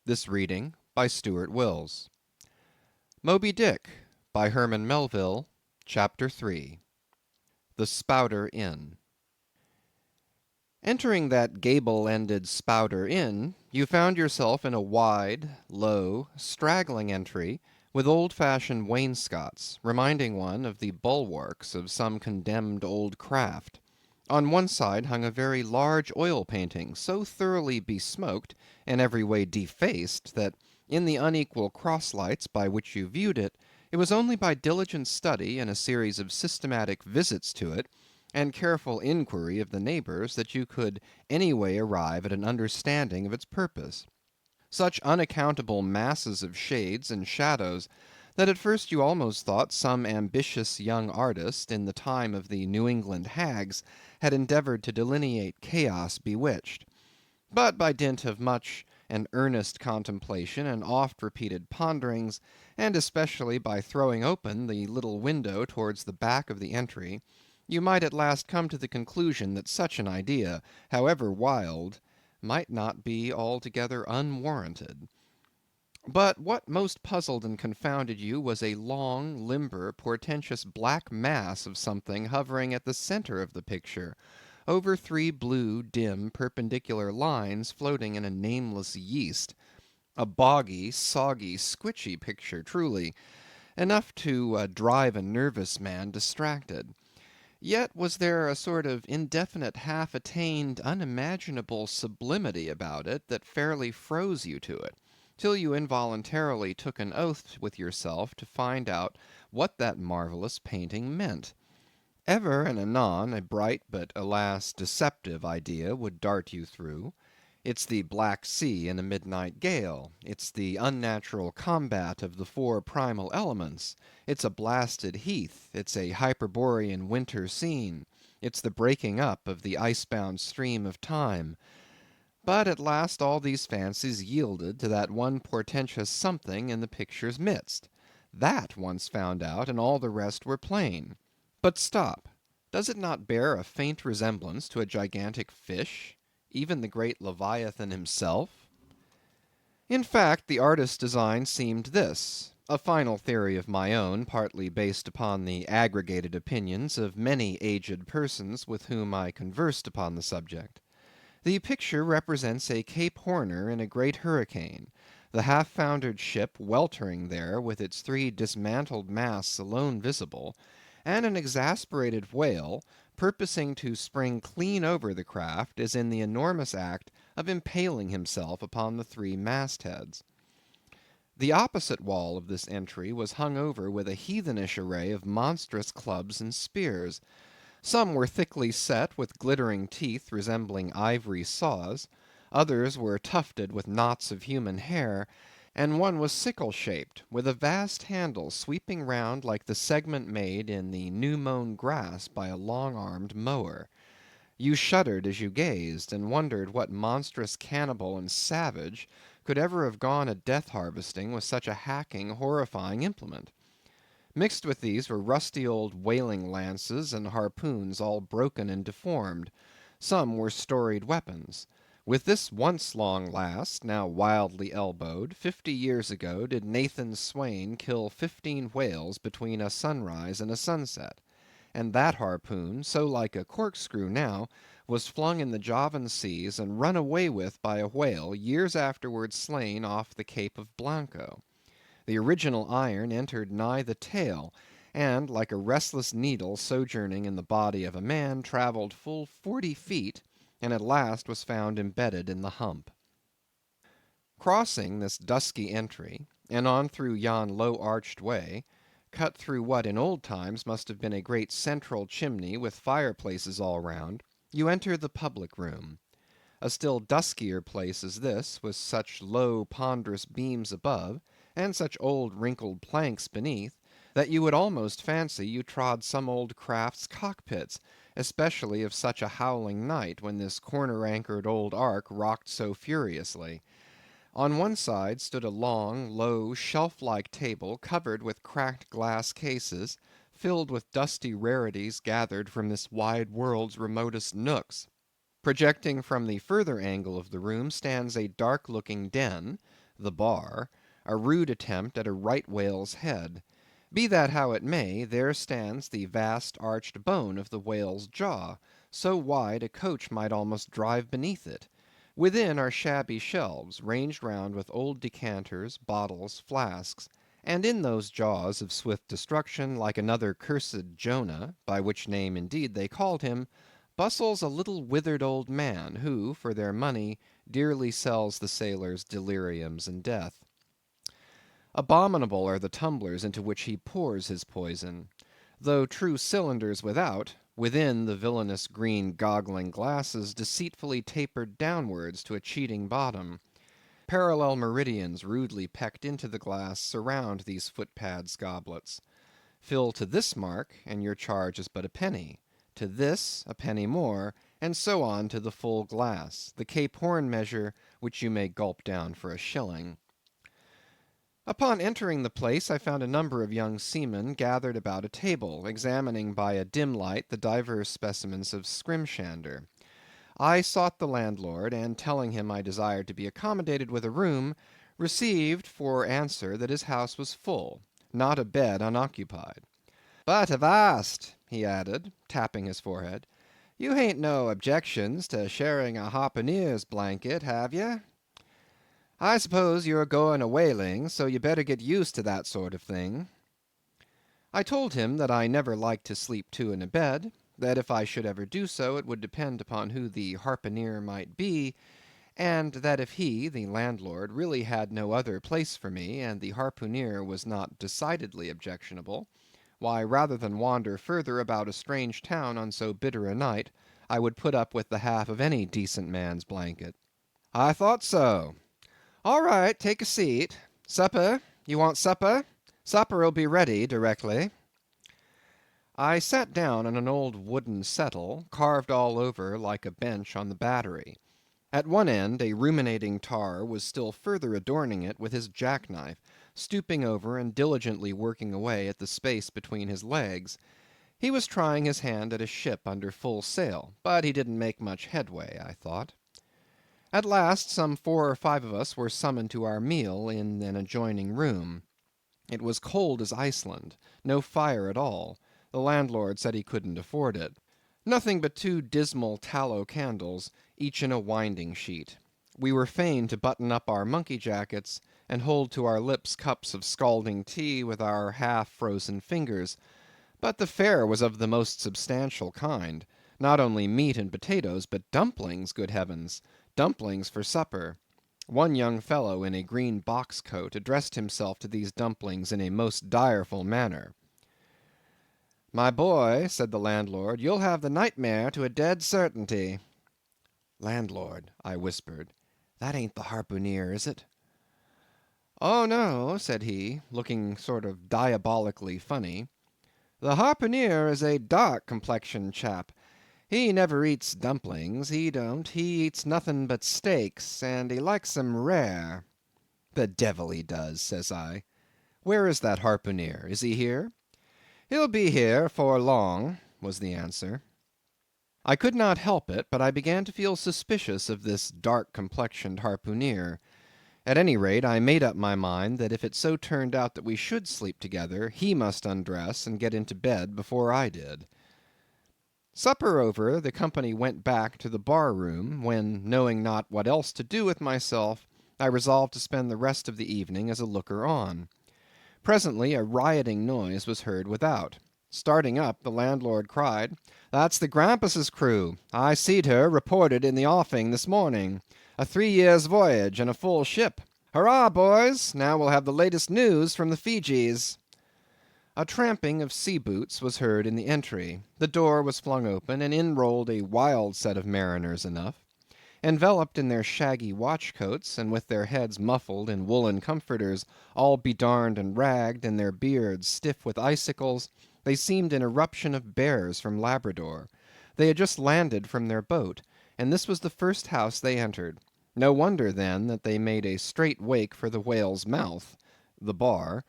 This reading by Stewart Wills. Moby Dick by Herman Melville, Chapter 3. The Spouter Inn. Entering that gable-ended Spouter Inn, you found yourself in a wide, low, straggling entry with old-fashioned wainscots, reminding one of the bulwarks of some condemned old craft. On one side hung a very large oil painting, so thoroughly besmoked and every way defaced that, in the unequal cross-lights by which you viewed it, it was only by diligent study and a series of systematic visits to it, and careful inquiry of the neighbors, that you could any way arrive at an understanding of its purpose. Such unaccountable masses of shades and shadows, that at first you almost thought some ambitious young artist, in the time of the New England hags, had endeavored to delineate chaos bewitched. But by dint of much and earnest contemplation and oft-repeated ponderings, and especially by throwing open the little window towards the back of the entry, you might at last come to the conclusion that such an idea, however wild, might not be altogether unwarranted. But what most puzzled and confounded you was a long, limber, portentous black mass of something hovering at the centre of the picture, over three blue, dim, perpendicular lines floating in a nameless yeast. A boggy, soggy, squitchy picture, truly, enough to drive a nervous man distracted. Yet was there a sort of indefinite, half-attained, unimaginable sublimity about it that fairly froze you to it, till you involuntarily took an oath with yourself to find out what that marvellous painting meant. Ever and anon a bright but, alas, deceptive idea would dart you through. It's the Black Sea in a midnight gale. It's the unnatural combat of the four primal elements. It's a blasted heath. It's a Hyperborean winter scene. It's the breaking up of the ice-bound stream of time. But at last all these fancies yielded to that one portentous something in the picture's midst. That once found out, and all the rest were plain. But stop! Does it not bear a faint resemblance to a gigantic fish? Even the great Leviathan himself? In fact, the artist's design seemed this, a final theory of my own, partly based upon the aggregated opinions of many aged persons with whom I conversed upon the subject. The picture represents a Cape Horner in a great hurricane, the half-foundered ship weltering there with its three dismantled masts alone visible, and an exasperated whale, purposing to spring clean over the craft, is in the enormous act of impaling himself upon the three mastheads. The opposite wall of this entry was hung over with a heathenish array of monstrous clubs and spears. Some were thickly set with glittering teeth resembling ivory saws, others were tufted with knots of human hair, and one was sickle-shaped, with a vast handle sweeping round like the segment made in the new-mown grass by a long-armed mower. You shuddered as you gazed, and wondered what monstrous cannibal and savage could ever have gone a death-harvesting with such a hacking, horrifying implement. Mixed with these were rusty old whaling lances and harpoons all broken and deformed. Some were storied weapons. With this once long last, now wildly elbowed, 50 years ago did Nathan Swain kill 15 whales between a sunrise and a sunset; and that harpoon, so like a corkscrew now, was flung in the Javan seas and run away with by a whale years afterwards slain off the Cape of Blanco. The original iron entered nigh the tail, and, like a restless needle sojourning in the body of a man, travelled full 40 feet, and at last was found embedded in the hump. Crossing this dusky entry, and on through yon low-arched way, cut through what in old times must have been a great central chimney with fireplaces all round, you enter the public room. A still duskier place is this, with such low ponderous beams above, and such old wrinkled planks beneath, that you would almost fancy you trod some old craft's cockpits, especially of such a howling night, when this corner-anchored old ark rocked so furiously. On one side stood a long, low, shelf-like table covered with cracked glass cases, filled with dusty rarities gathered from this wide world's remotest nooks. Projecting from the further angle of the room stands a dark-looking den, the bar, a rude attempt at a right whale's head. Be that how it may, there stands the vast arched bone of the whale's jaw, so wide a coach might almost drive beneath it. Within are shabby shelves, ranged round with old decanters, bottles, flasks, and in those jaws of swift destruction, like another cursed Jonah, by which name indeed they called him, bustles a little withered old man, who, for their money, dearly sells the sailors deliriums and death. Abominable are the tumblers into which he pours his poison. Though true cylinders without, within the villainous green goggling glasses deceitfully tapered downwards to a cheating bottom. Parallel meridians rudely pecked into the glass surround these footpads goblets. Fill to this mark, and your charge is but a penny. To this, a penny more, and so on to the full glass, the Cape Horn measure, which you may gulp down for a shilling. Upon entering the place, I found a number of young seamen gathered about a table, examining by a dim light the divers specimens of scrimshander. I sought the landlord, and telling him I desired to be accommodated with a room, received for answer that his house was full, not a bed unoccupied. "But avast," he added, tapping his forehead, "you hain't no objections to sharing a harpooneer's blanket, have ye? I suppose you're going a whaling, so you better get used to that sort of thing." I told him that I never liked to sleep two in a bed, that if I should ever do so, it would depend upon who the harpooneer might be, and that if he, the landlord, really had no other place for me, and the harpooneer was not decidedly objectionable, why, rather than wander further about a strange town on so bitter a night, I would put up with the half of any decent man's blanket. "I thought so. All right, take a seat. Supper? You want supper? Supper'll be ready directly." I sat down on an old wooden settle, carved all over like a bench on the battery. At one end a ruminating tar was still further adorning it with his jackknife, stooping over and diligently working away at the space between his legs. He was trying his hand at a ship under full sail, but he didn't make much headway, I thought. At last some 4 or 5 of us were summoned to our meal in an adjoining room. It was cold as Iceland, no fire at all. The landlord said he couldn't afford it. Nothing but 2 dismal tallow candles, each in a winding sheet. We were fain to button up our monkey jackets, and hold to our lips cups of scalding tea with our half-frozen fingers. But the fare was of the most substantial kind. Not only meat and potatoes, but dumplings, good heavens! Dumplings for supper. One young fellow in a green box coat addressed himself to these dumplings in a most direful manner. "My boy," said the landlord, "you'll have the nightmare to a dead certainty." "Landlord," I whispered, "that ain't the harpooneer, is it?" "Oh no," said he, looking sort of diabolically funny. "The harpooneer is a dark complexioned chap. He never eats dumplings, he don't. He eats nothing but steaks, and he likes 'em rare." "The devil he does," says I. "Where is that harpooneer? Is he here?" "He'll be here afore long," was the answer. I could not help it, but I began to feel suspicious of this dark complexioned harpooneer. At any rate, I made up my mind that if it so turned out that we should sleep together, he must undress and get into bed before I did. Supper over, the company went back to the bar room, when, knowing not what else to do with myself, I resolved to spend the rest of the evening as a looker on. Presently a rioting noise was heard without. Starting up, the landlord cried, "That's the Grampus's crew. I seed her reported in the offing this morning. A 3 years' voyage, and a full ship. Hurrah, boys! Now we'll have the latest news from the Fijis." A tramping of sea boots was heard in the entry. The door was flung open, and in rolled a wild set of mariners enough. Enveloped in their shaggy watch coats, and with their heads muffled in woolen comforters, all bedarned and ragged, and their beards stiff with icicles, they seemed an eruption of bears from Labrador. They had just landed from their boat, and this was the first house they entered. No wonder, then, that they made a straight wake for the whale's mouth, the bar,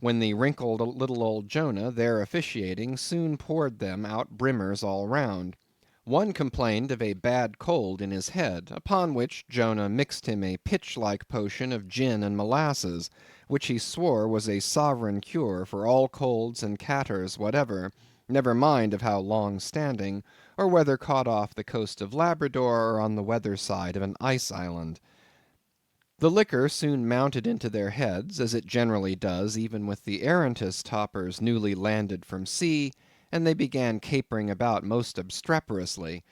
when the wrinkled little old Jonah, there officiating, soon poured them out brimmers all round. One complained of a bad cold in his head, upon which Jonah mixed him a pitch-like potion of gin and molasses, which he swore was a sovereign cure for all colds and catarrhs whatever, never mind of how long-standing, or whether caught off the coast of Labrador or on the weather side of an ice island. The liquor soon mounted into their heads, as it generally does even with the arrantest topers newly landed from sea, and they began capering about most obstreperously.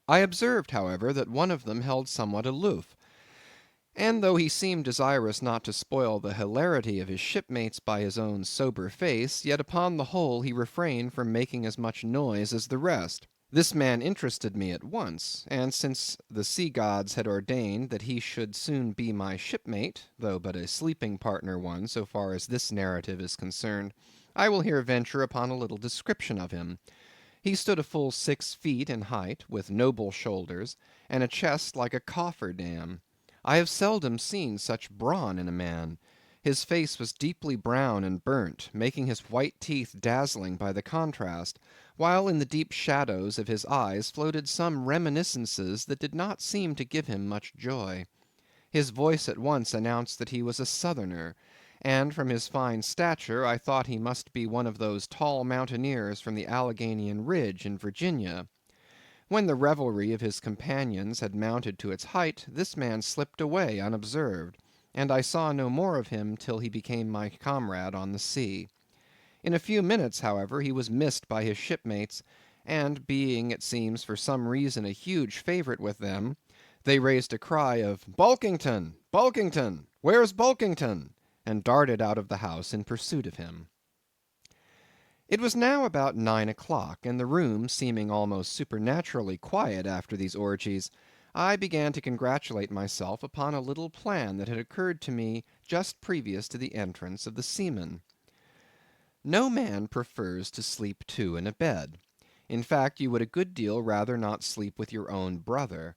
I observed, however, that one of them held somewhat aloof, and though he seemed desirous not to spoil the hilarity of his shipmates by his own sober face, yet upon the whole he refrained from making as much noise as the rest. This man interested me at once, and since the sea gods had ordained that he should soon be my shipmate, though but a sleeping partner one so far as this narrative is concerned, I will here venture upon a little description of him. He stood a full 6 feet in height, with noble shoulders, and a chest like a coffer dam. I have seldom seen such brawn in a man. His face was deeply brown and burnt, making his white teeth dazzling by the contrast, while in the deep shadows of his eyes floated some reminiscences that did not seem to give him much joy. His voice at once announced that he was a Southerner, and from his fine stature I thought he must be one of those tall mountaineers from the Alleghanian Ridge in Virginia. When the revelry of his companions had mounted to its height, this man slipped away unobserved, and I saw no more of him till he became my comrade on the sea. In a few minutes, however, he was missed by his shipmates, and being, it seems, for some reason a huge favourite with them, they raised a cry of "Bulkington! Bulkington! Where's Bulkington?" and darted out of the house in pursuit of him. It was now about 9 o'clock, and the room seeming almost supernaturally quiet after these orgies, I began to congratulate myself upon a little plan that had occurred to me just previous to the entrance of the seamen. No man prefers to sleep two in a bed. In fact, you would a good deal rather not sleep with your own brother.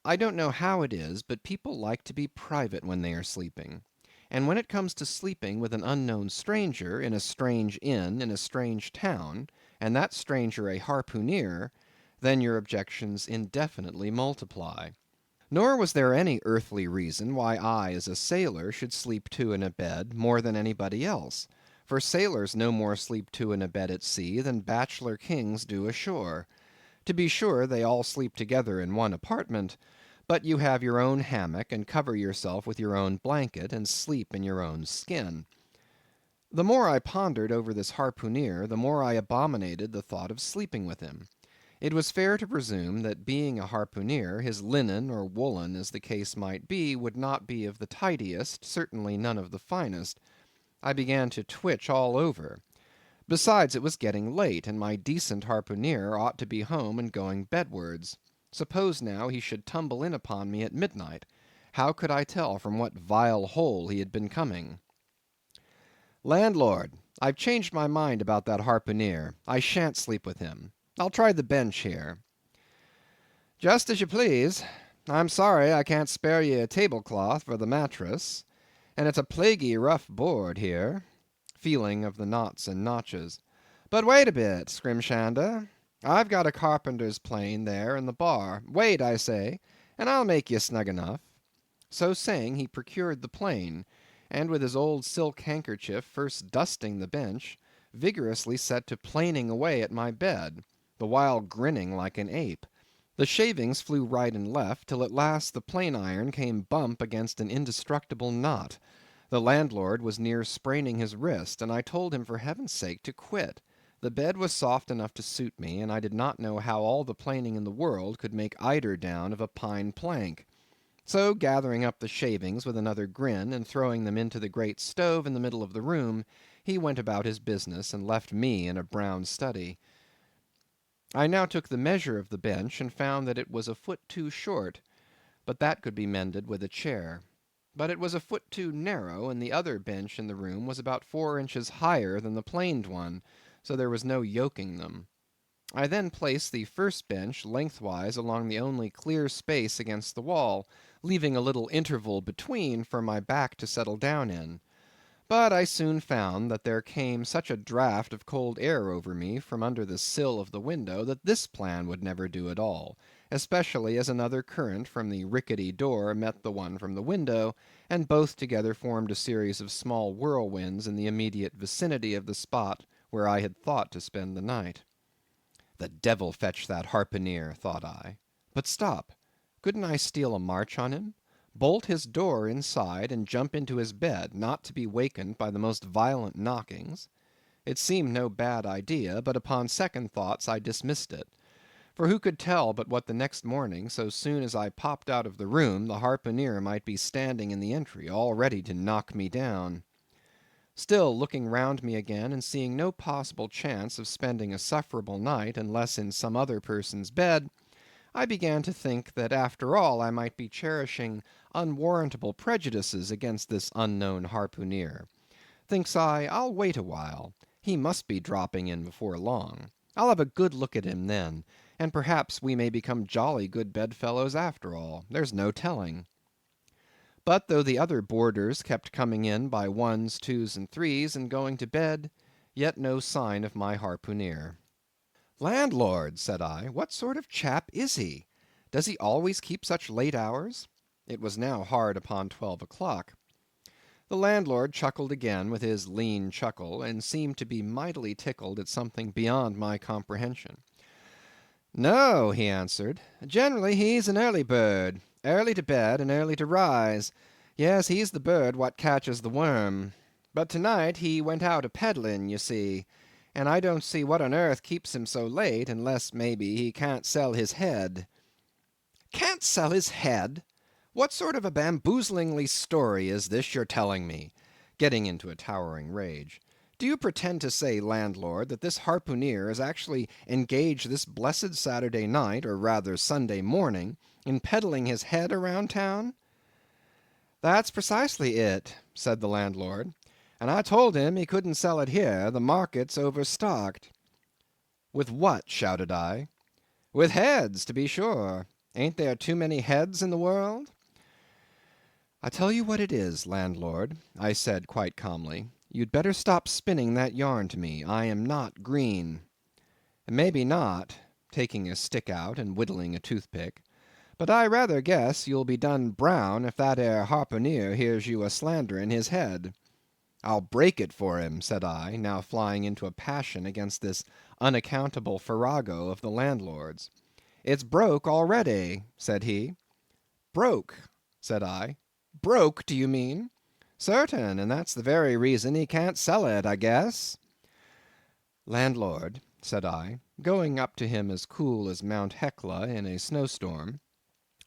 I don't know how it is, but people like to be private when they are sleeping. And when it comes to sleeping with an unknown stranger, in a strange inn, in a strange town, and that stranger a harpooneer, then your objections indefinitely multiply. Nor was there any earthly reason why I, as a sailor, should sleep two in a bed more than anybody else; for sailors no more sleep two in a bed at sea than bachelor kings do ashore. To be sure, they all sleep together in one apartment, but you have your own hammock, and cover yourself with your own blanket, and sleep in your own skin. The more I pondered over this harpooneer, the more I abominated the thought of sleeping with him. It was fair to presume that being a harpooneer, his linen or woolen, as the case might be, would not be of the tidiest, certainly none of the finest. I began to twitch all over. Besides, it was getting late, and my decent harpooneer ought to be home and going bedwards. Suppose now he should tumble in upon me at midnight. How could I tell from what vile hole he had been coming? "Landlord, I've changed my mind about that harpooneer. I shan't sleep with him. I'll try the bench here." "Just as you please. I'm sorry I can't spare ye a tablecloth for the mattress, and it's a plaguey rough board here," feeling of the knots and notches. "But wait a bit, Scrimshander. I've got a carpenter's plane there in the bar. Wait, I say, and I'll make ye snug enough." So saying, he procured the plane, and with his old silk handkerchief first dusting the bench, vigorously set to planing away at my bed, the while grinning like an ape. The shavings flew right and left, till at last the plane iron came bump against an indestructible knot. The landlord was near spraining his wrist, and I told him for heaven's sake to quit. The bed was soft enough to suit me, and I did not know how all the planing in the world could make eider down of a pine plank. So gathering up the shavings with another grin, and throwing them into the great stove in the middle of the room, he went about his business, and left me in a brown study. I now took the measure of the bench, and found that it was a foot too short, but that could be mended with a chair. But it was a foot too narrow, and the other bench in the room was about 4 inches higher than the planed one, so there was no yoking them. I then placed the first bench lengthwise along the only clear space against the wall, leaving a little interval between for my back to settle down in. But I soon found that there came such a draught of cold air over me from under the sill of the window that this plan would never do at all, especially as another current from the rickety door met the one from the window, and both together formed a series of small whirlwinds in the immediate vicinity of the spot where I had thought to spend the night. The devil fetch that harpooneer, thought I. But stop, couldn't I steal a march on him? Bolt his door inside, and jump into his bed, not to be wakened by the most violent knockings? It seemed no bad idea, but upon second thoughts I dismissed it. For who could tell but what the next morning, so soon as I popped out of the room, the harpooneer might be standing in the entry, all ready to knock me down? Still, looking round me again, and seeing no possible chance of spending a sufferable night unless in some other person's bed, I began to think that after all I might be cherishing unwarrantable prejudices against this unknown harpooneer. Thinks I, I'll wait a while. He must be dropping in before long. I'll have a good look at him then, and perhaps we may become jolly good bedfellows after all. There's no telling. But though the other boarders kept coming in by ones, twos, and threes, and going to bed, yet no sign of my harpooneer. "Landlord," said I, "what sort of chap is he? Does he always keep such late hours?" It was now hard upon 12 o'clock. The landlord chuckled again with his lean chuckle, and seemed to be mightily tickled at something beyond my comprehension. "No," he answered, "generally he's an early bird, early to bed and early to rise. Yes, he's the bird what catches the worm. But to-night he went out a-peddling, you see, and I don't see what on earth keeps him so late, unless, maybe, he can't sell his head." "Can't sell his head! What sort of a bamboozlingly story is this you're telling me?" getting into a towering rage. "Do you pretend to say, landlord, that this harpooneer is actually engaged this blessed Saturday night, or rather Sunday morning, in peddling his head around town?" "That's precisely it," said the landlord, "and I told him he couldn't sell it here, the market's overstocked." "With what?" shouted I. "With heads, to be sure. Ain't there too many heads in the world?" "I tell you what it is, landlord," I said quite calmly, "you'd better stop spinning that yarn to me. I am not green." "Maybe not," taking his stick out and whittling a toothpick, "but I rather guess you'll be done brown if that ere harpooneer hears you a slandering his head." "I'll break it for him," said I, now flying into a passion against this unaccountable farrago of the landlord's. "It's broke already," said he. "Broke," said I. "Broke, do you mean?" "Certain, and that's the very reason he can't sell it, I guess." "Landlord," said I, going up to him as cool as Mount Hecla in a snowstorm,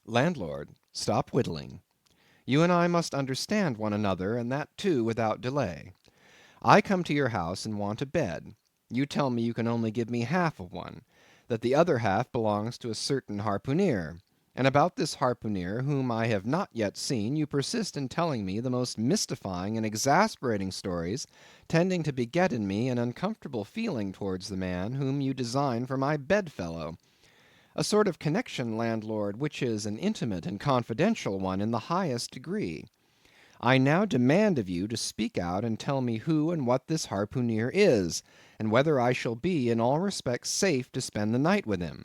"landlord, stop whittling. You and I must understand one another, and that too without delay. I come to your house and want a bed. You tell me you can only give me half of one, that the other half belongs to a certain harpooneer. And about this harpooneer, whom I have not yet seen, you persist in telling me the most mystifying and exasperating stories, tending to beget in me an uncomfortable feeling towards the man whom you design for my bedfellow. A sort of connection, landlord, which is an intimate and confidential one in the highest degree. I now demand of you to speak out and tell me who and what this harpooneer is, and whether I shall be in all respects safe to spend the night with him.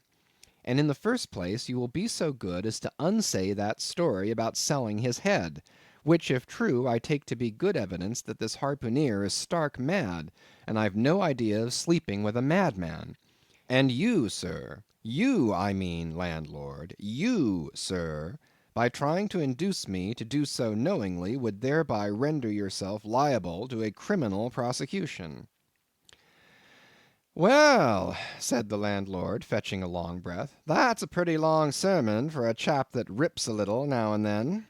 And in the first place, you will be so good as to unsay that story about selling his head, which, if true, I take to be good evidence that this harpooneer is stark mad, and I've no idea of sleeping with a madman. And you, sir, you, I mean, landlord, you, sir, by trying to induce me to do so knowingly, would thereby render yourself liable to a criminal prosecution." "Well," said the landlord, fetching a long breath, "that's a pretty long sermon for a chap that rips a little now and then.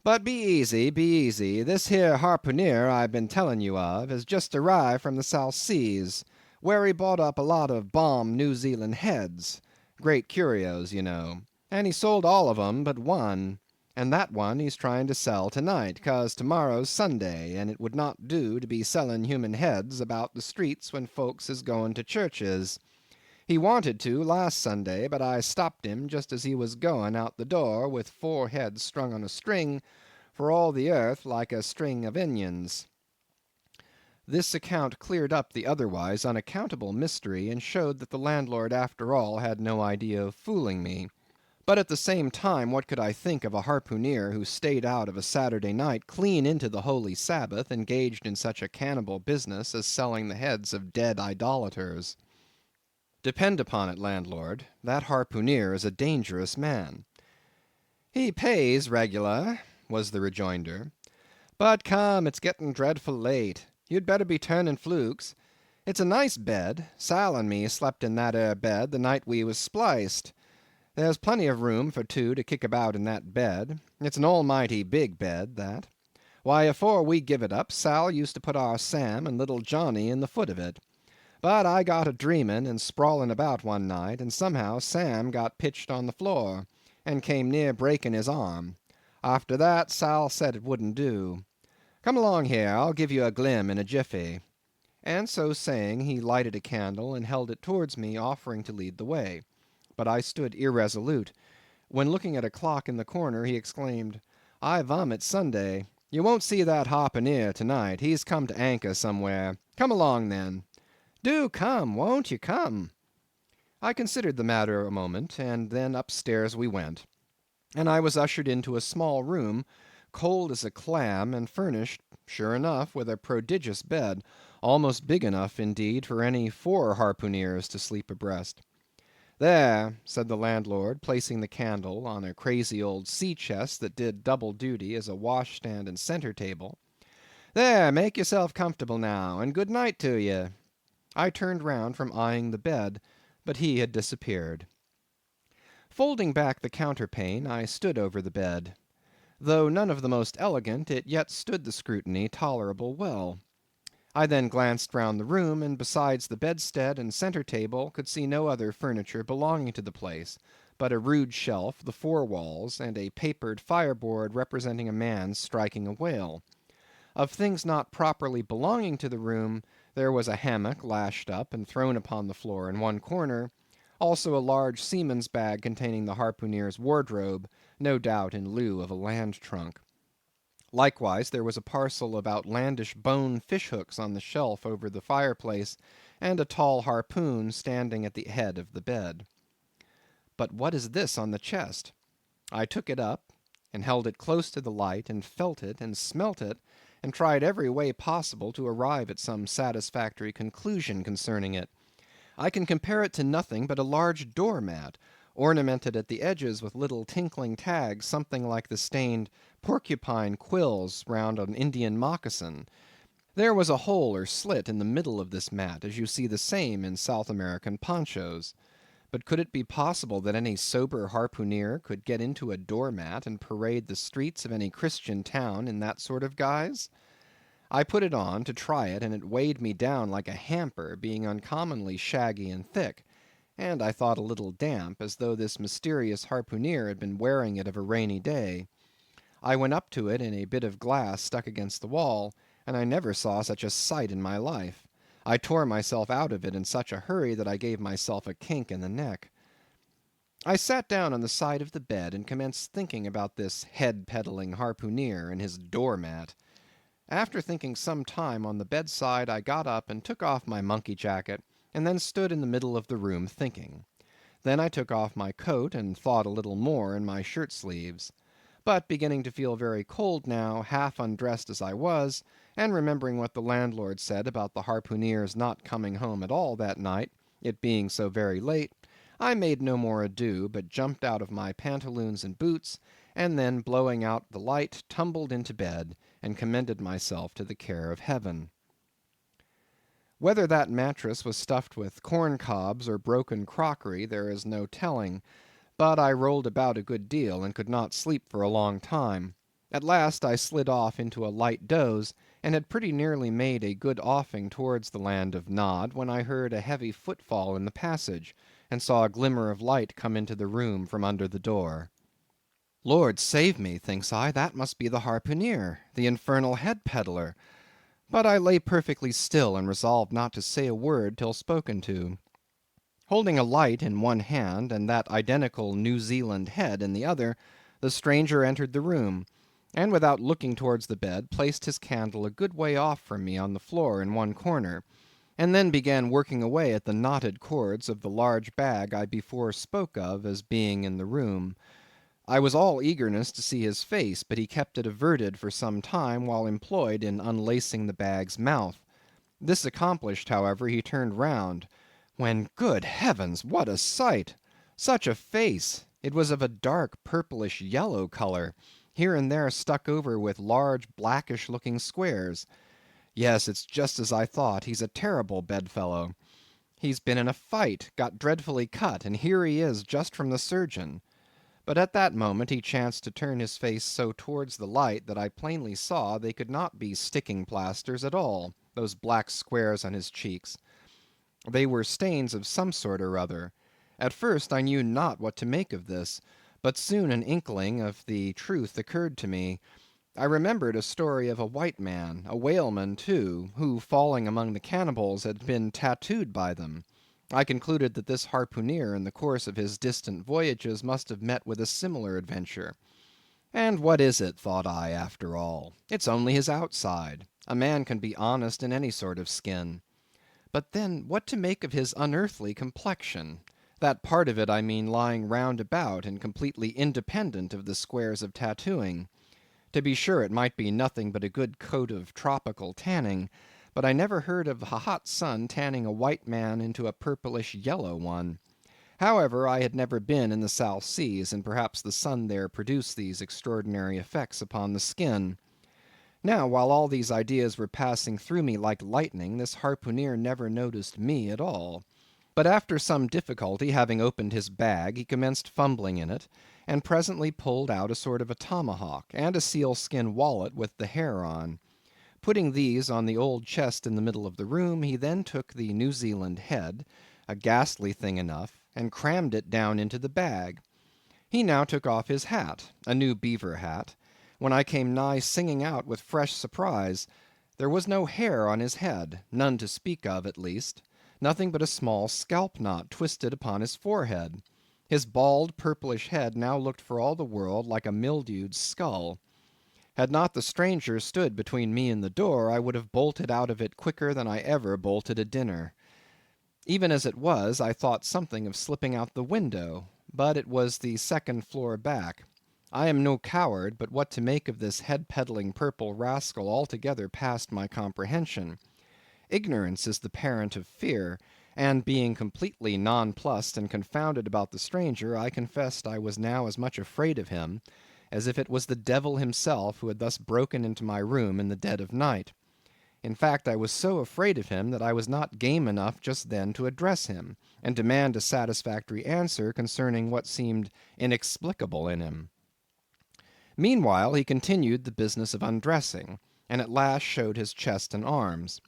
But be easy, be easy. This here harpooneer I've been telling you of has just arrived from the South Seas, where he bought up a lot of bomb New Zealand heads, great curios, you know, and he sold all of 'em but one, and that one he's trying to sell to-night, 'cause to-morrow's Sunday, and it would not do to be selling human heads about the streets when folks is going to churches. He wanted to last Sunday, but I stopped him just as he was going out the door with 4 heads strung on a string, for all the earth like a string of onions. This account cleared up the otherwise unaccountable mystery, and showed that the landlord after all had no idea of fooling me. But at the same time, what could I think of a harpooneer who stayed out of a Saturday night clean into the holy Sabbath, engaged in such a cannibal business as selling the heads of dead idolaters? Depend upon it, landlord, that harpooneer is a dangerous man. He pays regular, was the rejoinder. But come, it's getting dreadful late. You'd better be turning flukes. It's a nice bed. Sal and me slept in that ere bed the night we was spliced. There's plenty of room for two to kick about in that bed. It's an almighty big bed, that. Why, afore we give it up, Sal used to put our Sam and little Johnny in the foot of it. But I got a dreaming and sprawling about one night, and somehow Sam got pitched on the floor, and came near breaking his arm. After that, Sal said it wouldn't do. Come along here, I'll give you a glim in a jiffy. And so saying, he lighted a candle and held it towards me, offering to lead the way. But I stood irresolute, when looking at a clock in the corner, he exclaimed, I vomit Sunday. You won't see that harpooneer to-night. He's come to anchor somewhere. Come along, then. Do come, won't you come? I considered the matter a moment, and then upstairs we went, and I was ushered into a small room, cold as a clam, and furnished, sure enough, with a prodigious bed, almost big enough, indeed, for any 4 harpooneers to sleep abreast. There, said the landlord, placing the candle on a crazy old sea-chest that did double duty as a washstand and centre table. There, make yourself comfortable now, and good night to ye. I turned round from eyeing the bed, but he had disappeared. Folding back the counterpane, I stood over the bed. Though none of the most elegant, it yet stood the scrutiny tolerable well. I then glanced round the room, and besides the bedstead and centre table, could see no other furniture belonging to the place, but a rude shelf, the 4 walls, and a papered fireboard representing a man striking a whale. Of things not properly belonging to the room, there was a hammock lashed up and thrown upon the floor in one corner, also a large seaman's bag containing the harpooneer's wardrobe, no doubt in lieu of a land trunk. Likewise, there was a parcel of outlandish bone fish-hooks on the shelf over the fireplace, and a tall harpoon standing at the head of the bed. But what is this on the chest? I took it up, and held it close to the light, and felt it, and smelt it, and tried every way possible to arrive at some satisfactory conclusion concerning it. I can compare it to nothing but a large door-mat, ornamented at the edges with little tinkling tags, something like the stained porcupine quills round an Indian moccasin. There was a hole or slit in the middle of this mat, as you see the same in South American ponchos. But could it be possible that any sober harpooneer could get into a door-mat and parade the streets of any Christian town in that sort of guise? I put it on to try it, and it weighed me down like a hamper, being uncommonly shaggy and thick, and I thought a little damp, as though this mysterious harpooneer had been wearing it of a rainy day. I went up to it in a bit of glass stuck against the wall, and I never saw such a sight in my life. I tore myself out of it in such a hurry that I gave myself a kink in the neck. I sat down on the side of the bed and commenced thinking about this head-peddling harpooneer and his door-mat. After thinking some time on the bedside, I got up and took off my monkey jacket, and then stood in the middle of the room thinking. Then I took off my coat and thought a little more in my shirt sleeves. But beginning to feel very cold now, half undressed as I was, and remembering what the landlord said about the harpooneer's not coming home at all that night, it being so very late, I made no more ado, but jumped out of my pantaloons and boots, and then blowing out the light, tumbled into bed, and commended myself to the care of Heaven. Whether that mattress was stuffed with corn cobs or broken crockery, there is no telling, but I rolled about a good deal, and could not sleep for a long time. At last I slid off into a light doze, and had pretty nearly made a good offing towards the land of Nod, when I heard a heavy footfall in the passage, and saw a glimmer of light come into the room from under the door. Lord save me, thinks I, that must be the harpooneer, the infernal head-peddler. But I lay perfectly still, and resolved not to say a word till spoken to. Holding a light in one hand, and that identical New Zealand head in the other, the stranger entered the room, and without looking towards the bed, placed his candle a good way off from me on the floor in one corner, and then began working away at the knotted cords of the large bag I before spoke of as being in the room. I was all eagerness to see his face, but he kept it averted for some time while employed in unlacing the bag's mouth. This accomplished, however, he turned round, when, good heavens, what a sight! Such a face! It was of a dark purplish yellow colour, here and there stuck over with large blackish looking squares. Yes, it's just as I thought, he's a terrible bedfellow. He's been in a fight, got dreadfully cut, and here he is just from the surgeon. But at that moment he chanced to turn his face so towards the light that I plainly saw they could not be sticking plasters at all, those black squares on his cheeks. They were stains of some sort or other. At first I knew not what to make of this, but soon an inkling of the truth occurred to me. I remembered a story of a white man, a whaleman too, who falling among the cannibals had been tattooed by them. I concluded that this harpooneer in the course of his distant voyages must have met with a similar adventure. And what is it, thought I, after all? It's only his outside. A man can be honest in any sort of skin. But then what to make of his unearthly complexion? That part of it, I mean, lying round about and completely independent of the squares of tattooing. To be sure, it might be nothing but a good coat of tropical tanning, but I never heard of a hot sun tanning a white man into a purplish yellow one. However, I had never been in the South Seas, and perhaps the sun there produced these extraordinary effects upon the skin. Now, while all these ideas were passing through me like lightning, this harpooneer never noticed me at all. But after some difficulty, having opened his bag, he commenced fumbling in it, and presently pulled out a sort of a tomahawk, and a sealskin wallet with the hair on. Putting these on the old chest in the middle of the room, he then took the New Zealand head, a ghastly thing enough, and crammed it down into the bag. He now took off his hat, a new beaver hat, when I came nigh singing out with fresh surprise. There was no hair on his head, none to speak of at least, nothing but a small scalp knot twisted upon his forehead. His bald purplish head now looked for all the world like a mildewed skull. Had not the stranger stood between me and the door, I would have bolted out of it quicker than I ever bolted a dinner. Even as it was, I thought something of slipping out the window, but it was the second floor back. I am no coward, but what to make of this head-peddling purple rascal altogether passed my comprehension. Ignorance is the parent of fear, and being completely nonplussed and confounded about the stranger, I confessed I was now as much afraid of him as if it was the devil himself who had thus broken into my room in the dead of night. In fact, I was so afraid of him that I was not game enough just then to address him, and demand a satisfactory answer concerning what seemed inexplicable in him. Meanwhile he continued the business of undressing, and at last showed his chest and arms.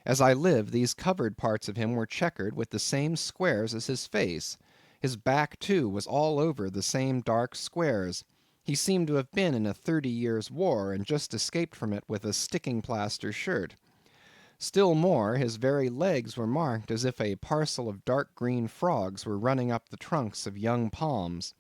As I live, these covered parts of him were checkered with the same squares as his face. His back, too, was all over the same dark squares. He seemed to have been in a 30 years' war, and just escaped from it with a sticking plaster shirt. Still more, his very legs were marked as if a parcel of dark green frogs were running up the trunks of young palms.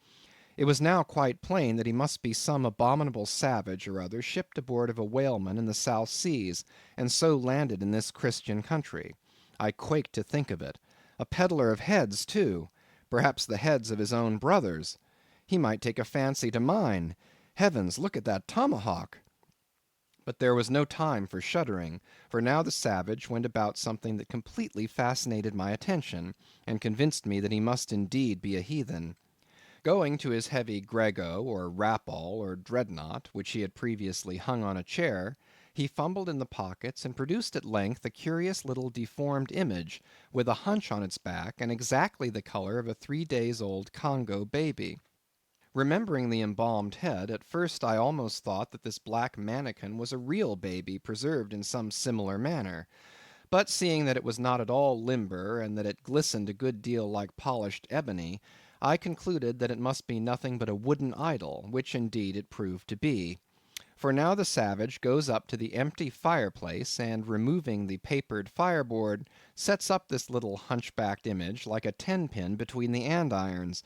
It was now quite plain that he must be some abominable savage or other shipped aboard of a whaleman in the South Seas, and so landed in this Christian country. I quaked to think of it. A peddler of heads, too; perhaps the heads of his own brothers. He might take a fancy to mine. Heavens, look at that tomahawk! But there was no time for shuddering, for now the savage went about something that completely fascinated my attention, and convinced me that he must indeed be a heathen. Going to his heavy grego, or rapall, or dreadnought, which he had previously hung on a chair, he fumbled in the pockets, and produced at length a curious little deformed image, with a hunch on its back, and exactly the colour of a 3 days old Congo baby. Remembering the embalmed head, at first I almost thought that this black manikin was a real baby preserved in some similar manner; but seeing that it was not at all limber, and that it glistened a good deal like polished ebony, I concluded that it must be nothing but a wooden idol, which indeed it proved to be. For now the savage goes up to the empty fireplace, and removing the papered fireboard, sets up this little hunchbacked image like a 10-pin between the andirons.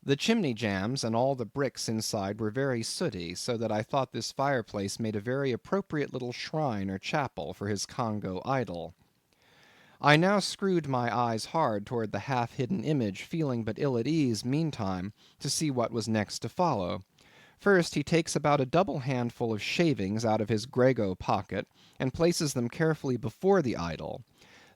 The chimney jambs and all the bricks inside were very sooty, so that I thought this fireplace made a very appropriate little shrine or chapel for his Congo idol. I now screwed my eyes hard toward the half-hidden image, feeling but ill at ease, meantime, to see what was next to follow. First, he takes about a double handful of shavings out of his grego pocket, and places them carefully before the idol.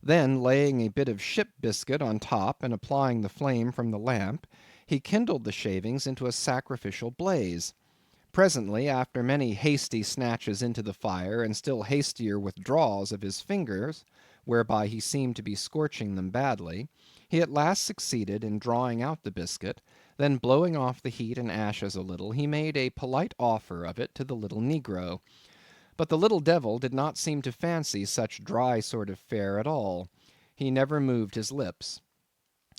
Then, laying a bit of ship biscuit on top, and applying the flame from the lamp, he kindled the shavings into a sacrificial blaze. Presently, after many hasty snatches into the fire, and still hastier withdrawals of his fingers, whereby he seemed to be scorching them badly, he at last succeeded in drawing out the biscuit, then blowing off the heat and ashes a little, he made a polite offer of it to the little negro. But the little devil did not seem to fancy such dry sort of fare at all. He never moved his lips.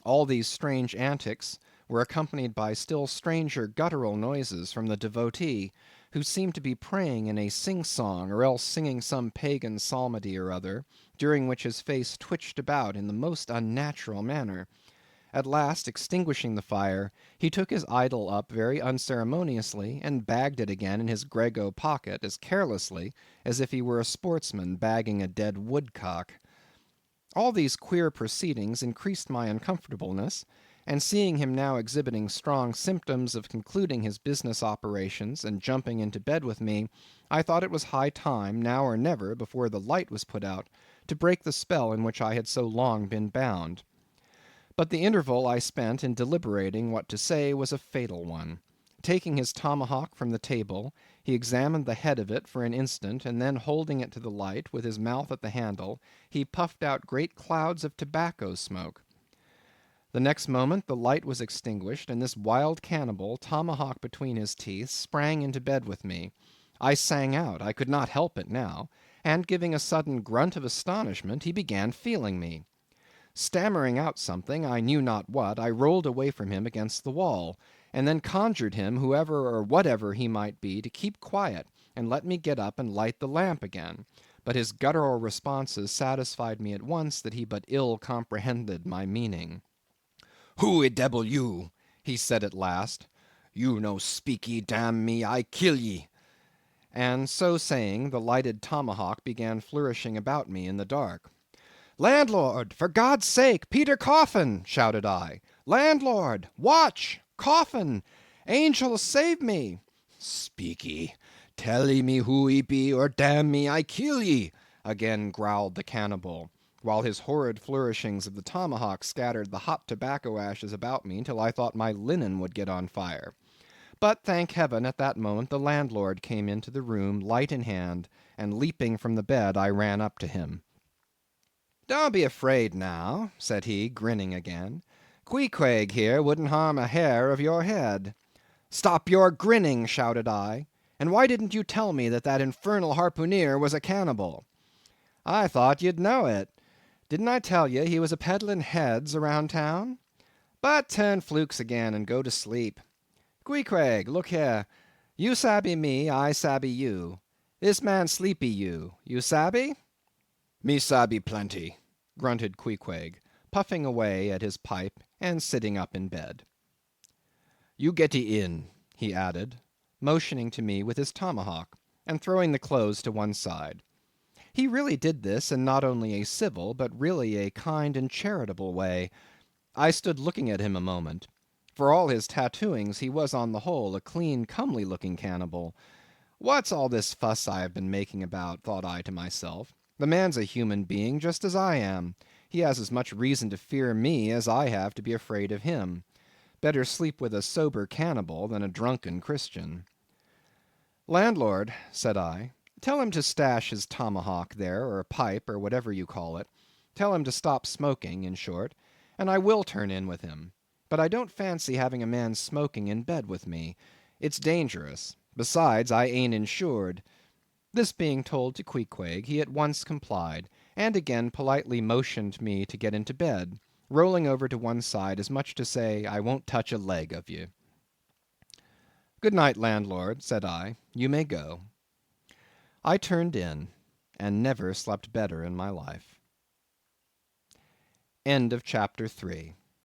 All these strange antics were accompanied by still stranger guttural noises from the devotee, who seemed to be praying in a sing-song, or else singing some pagan psalmody or other, during which his face twitched about in the most unnatural manner. At last, extinguishing the fire, he took his idol up very unceremoniously, and bagged it again in his grego pocket as carelessly as if he were a sportsman bagging a dead woodcock. All these queer proceedings increased my uncomfortableness, and seeing him now exhibiting strong symptoms of concluding his business operations and jumping into bed with me, I thought it was high time, now or never, before the light was put out, to break the spell in which I had so long been bound. But the interval I spent in deliberating what to say was a fatal one. Taking his tomahawk from the table, he examined the head of it for an instant, and then holding it to the light, with his mouth at the handle, he puffed out great clouds of tobacco smoke. The next moment the light was extinguished, and this wild cannibal, tomahawk between his teeth, sprang into bed with me. I sang out, I could not help it now, and giving a sudden grunt of astonishment, he began feeling me. Stammering out something, I knew not what, I rolled away from him against the wall, and then conjured him, whoever or whatever he might be, to keep quiet, and let me get up and light the lamp again. But his guttural responses satisfied me at once that he but ill comprehended my meaning. "Who debble you?" he said at last. "You no speaky, damn me, I kill ye." And so saying, the lighted tomahawk began flourishing about me in the dark. "Landlord, for God's sake, Peter Coffin!" shouted I. "Landlord! Watch! Coffin! Angel, save me!" "Speak ye! Tell ye me who ye be, or damn me, I kill ye!" again growled the cannibal, while his horrid flourishings of the tomahawk scattered the hot tobacco ashes about me till I thought my linen would get on fire. But, thank heaven, at that moment the landlord came into the room, light in hand, and leaping from the bed, I ran up to him. "Don't be afraid now," said he, grinning again. "Queequeg here wouldn't harm a hair of your head." "Stop your grinning," shouted I. "And why didn't you tell me that that infernal harpooneer was a cannibal?" "I thought you'd know it. Didn't I tell ye he was a peddling heads around town? But turn flukes again and go to sleep. Queequeg, look here. You sabby me, I sabby you. This man sleepy you. You sabby?" "Me sabby plenty," grunted Queequeg, puffing away at his pipe and sitting up in bed. "You getty in," he added, motioning to me with his tomahawk, and throwing the clothes to one side. He really did this in not only a civil, but really a kind and charitable way. I stood looking at him a moment. For all his tattooings, he was on the whole a clean, comely looking cannibal. What's all this fuss I have been making about, thought I to myself. The man's a human being just as I am. He has as much reason to fear me as I have to be afraid of him. Better sleep with a sober cannibal than a drunken Christian. "Landlord," said I, "tell him to stash his tomahawk there, or pipe, or whatever you call it. Tell him to stop smoking, in short, and I will turn in with him. But I don't fancy having a man smoking in bed with me. It's dangerous. Besides, I ain't insured." This being told to Queequeg, he at once complied, and again politely motioned me to get into bed, rolling over to one side as much to say, I won't touch a leg of you. "Good night, landlord," said I. "You may go." I turned in, and never slept better in my life. End of chapter 3